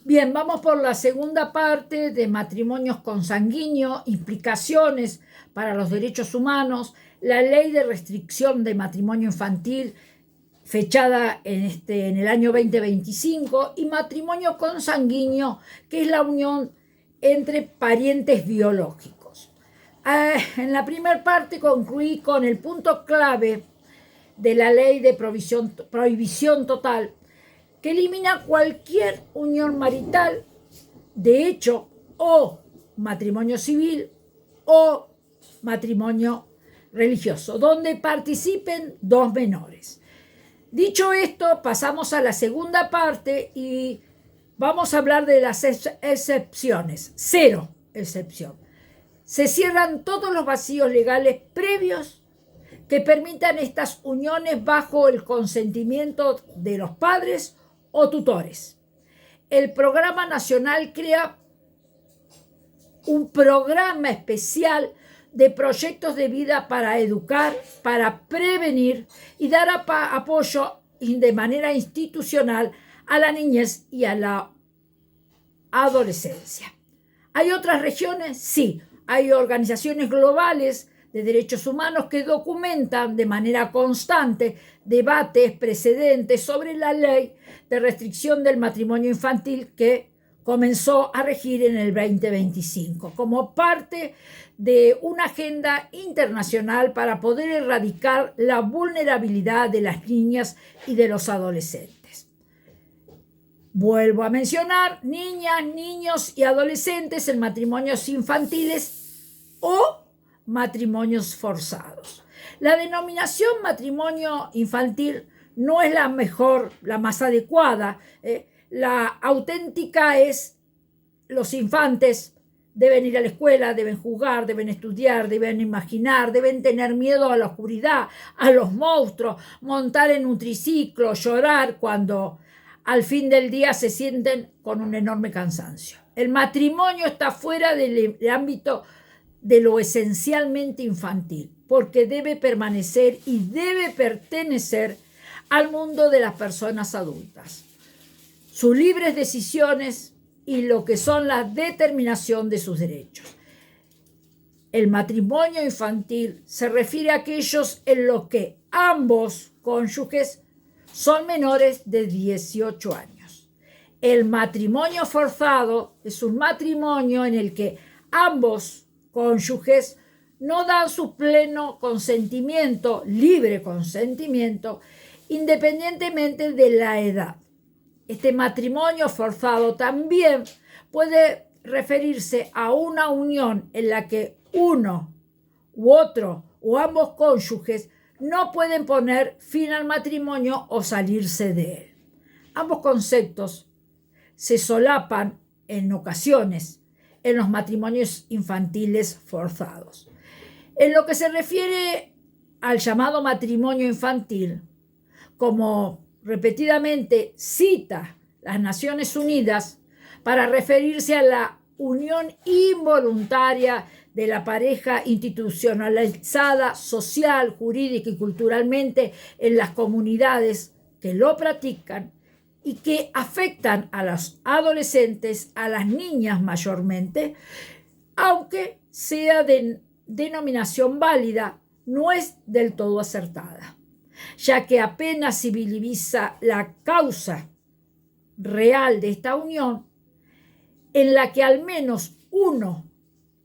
Bien, vamos por la segunda parte de matrimonios consanguíneos, implicaciones para los derechos humanos, la ley de restricción de matrimonio infantil fechada en el año 2025 y matrimonio consanguíneo, que es la unión entre parientes biológicos. En la primera parte concluí con el punto clave de la ley de prohibición total, que elimina cualquier unión marital, de hecho, o matrimonio civil o matrimonio religioso, donde participen dos menores. Dicho esto, pasamos a la segunda parte y vamos a hablar de las excepciones. Cero excepción. Se cierran todos los vacíos legales previos que permitan estas uniones bajo el consentimiento de los padres o tutores. El Programa Nacional crea un programa especial de proyectos de vida para educar, para prevenir y dar apoyo de manera institucional a la niñez y a la adolescencia. ¿Hay otras regiones? Sí, hay organizaciones globales de derechos humanos que documentan de manera constante debates precedentes sobre la ley de restricción del matrimonio infantil que comenzó a regir en el 2025 como parte de una agenda internacional para poder erradicar la vulnerabilidad de las niñas y de los adolescentes. Vuelvo a mencionar niñas, niños y adolescentes en matrimonios infantiles o matrimonios forzados. La denominación matrimonio infantil no es la mejor, la más adecuada. La auténtica es los infantes deben ir a la escuela, deben jugar, deben estudiar, deben imaginar, deben tener miedo a la oscuridad, a los monstruos, montar en un triciclo, llorar cuando al fin del día se sienten con un enorme cansancio. El matrimonio está fuera del ámbito de lo esencialmente infantil, porque debe permanecer y debe pertenecer al mundo de las personas adultas. Sus libres decisiones y lo que son la determinación de sus derechos. El matrimonio infantil se refiere a aquellos en los que ambos cónyuges son menores de 18 años. El matrimonio forzado es un matrimonio en el que ambos cónyuges no dan su pleno consentimiento, libre consentimiento, independientemente de la edad. Este matrimonio forzado también puede referirse a una unión en la que uno u otro o ambos cónyuges no pueden poner fin al matrimonio o salirse de él. Ambos conceptos se solapan en ocasiones en los matrimonios infantiles forzados. En lo que se refiere al llamado matrimonio infantil, como repetidamente cita las Naciones Unidas para referirse a la unión involuntaria de la pareja institucionalizada social, jurídica y culturalmente en las comunidades que lo practican y que afectan a los adolescentes, a las niñas mayormente, aunque sea de denominación válida, no es del todo acertada, ya que apenas civiliza la causa real de esta unión, en la que al menos uno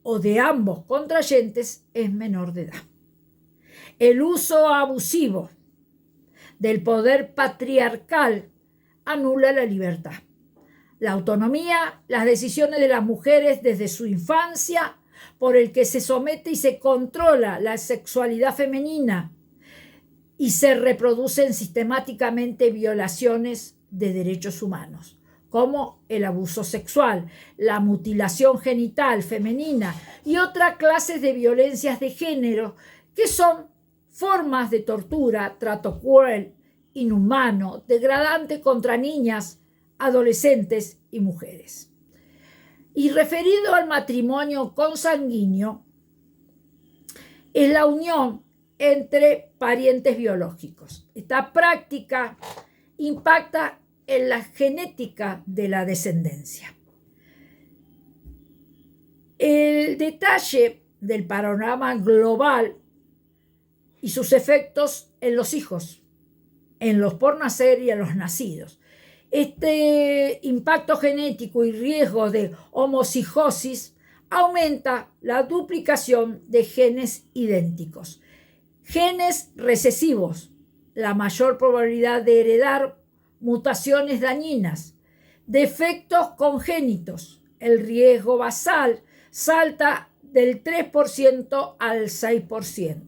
o de ambos contrayentes es menor de edad. El uso abusivo del poder patriarcal anula la libertad, la autonomía, las decisiones de las mujeres desde su infancia, por el que se somete y se controla la sexualidad femenina y se reproducen sistemáticamente violaciones de derechos humanos, como el abuso sexual, la mutilación genital femenina y otras clases de violencias de género que son formas de tortura, trato cruel, inhumano, degradante contra niñas, adolescentes y mujeres. Y referido al matrimonio consanguíneo, es la unión entre parientes biológicos. Esta práctica impacta en la genética de la descendencia. El detalle del panorama global y sus efectos en los hijos, en los por nacer y en los nacidos. Este impacto genético y riesgo de homocigosis aumenta la duplicación de genes idénticos. Genes recesivos, la mayor probabilidad de heredar mutaciones dañinas. Defectos congénitos, el riesgo basal salta del 3% al 6%.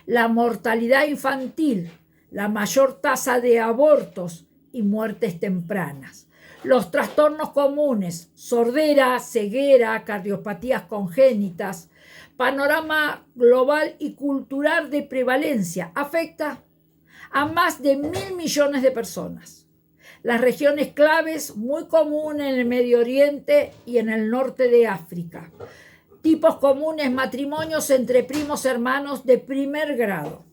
La mortalidad infantil, la mayor tasa de abortos y muertes tempranas. Los trastornos comunes, sordera, ceguera, cardiopatías congénitas, panorama global y cultural de prevalencia, afecta a más de 1.000 millones de personas. Las regiones claves muy comunes en el Medio Oriente y en el norte de África. Tipos comunes, matrimonios entre primos hermanos de primer grado.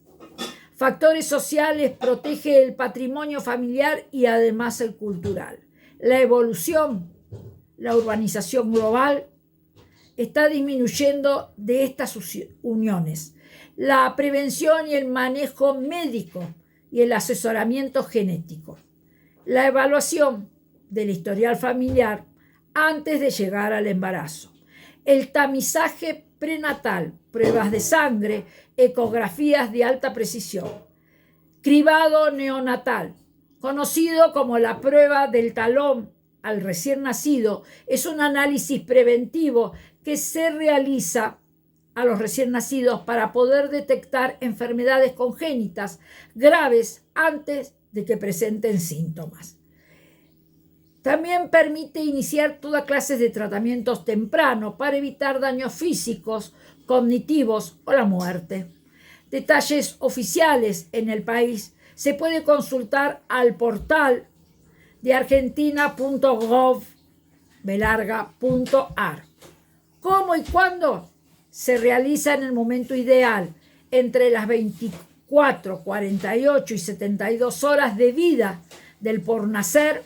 Factores sociales, protege el patrimonio familiar y además el cultural. La evolución, la urbanización global, está disminuyendo de estas uniones. La prevención y el manejo médico y el asesoramiento genético. La evaluación del historial familiar antes de llegar al embarazo. El tamizaje prenatal, pruebas de sangre, ecografías de alta precisión. Cribado neonatal, conocido como la prueba del talón al recién nacido, es un análisis preventivo que se realiza a los recién nacidos para poder detectar enfermedades congénitas graves antes de que presenten síntomas. También permite iniciar toda clase de tratamientos tempranos para evitar daños físicos, cognitivos o la muerte. Detalles oficiales en el país se puede consultar al portal de argentina.gov.ar. ¿Cómo y cuándo? Se realiza en el momento ideal, entre las 24, 48 y 72 horas de vida del por nacer,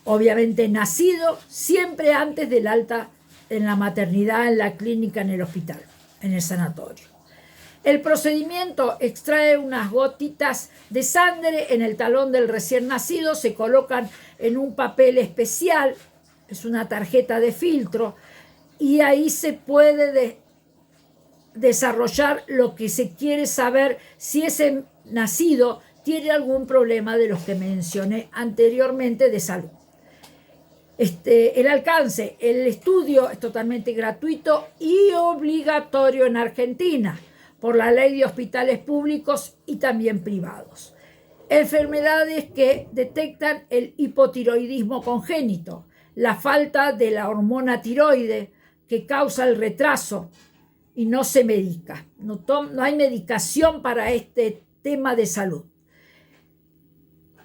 obviamente nacido, siempre antes del alta en la maternidad, en la clínica, en el hospital, en el sanatorio. El procedimiento extrae unas gotitas de sangre en el talón del recién nacido, se colocan en un papel especial, es una tarjeta de filtro, y ahí se puede desarrollar lo que se quiere saber, si ese nacido tiene algún problema de los que mencioné anteriormente de salud. El alcance, el estudio es totalmente gratuito y obligatorio en Argentina por la ley de hospitales públicos y también privados. Enfermedades que detectan el hipotiroidismo congénito, la falta de la hormona tiroide que causa el retraso y no se medica. No hay medicación para este tema de salud.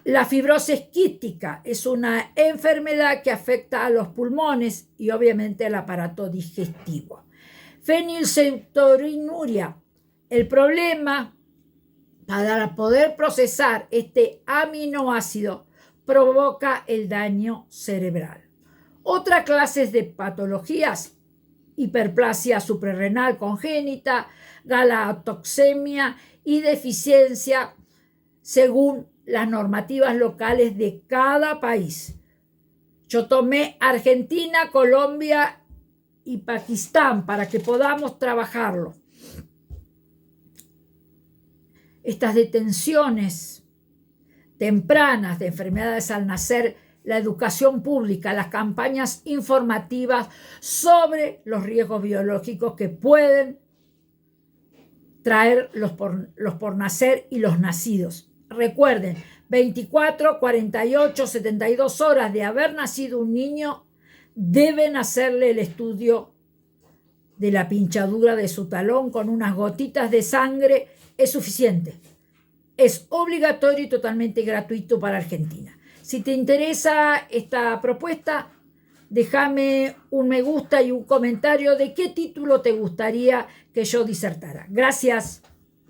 La fibrosis quística es una enfermedad que afecta a los pulmones y obviamente al aparato digestivo. Fenilcetonuria. El problema para poder procesar este aminoácido provoca el daño cerebral. Otra clase de patologías: hiperplasia suprarrenal congénita, galactosemia y deficiencia según las normativas locales de cada país. Yo tomé Argentina, Colombia y Pakistán para que podamos trabajarlo. Estas detenciones tempranas de enfermedades al nacer, la educación pública, las campañas informativas sobre los riesgos biológicos que pueden traer los por nacer y los nacidos. Recuerden, 24, 48, 72 horas de haber nacido un niño, deben hacerle el estudio de la pinchadura de su talón con unas gotitas de sangre. Es suficiente. Es obligatorio y totalmente gratuito para Argentina. Si te interesa esta propuesta, déjame un me gusta y un comentario de qué título te gustaría que yo disertara. Gracias.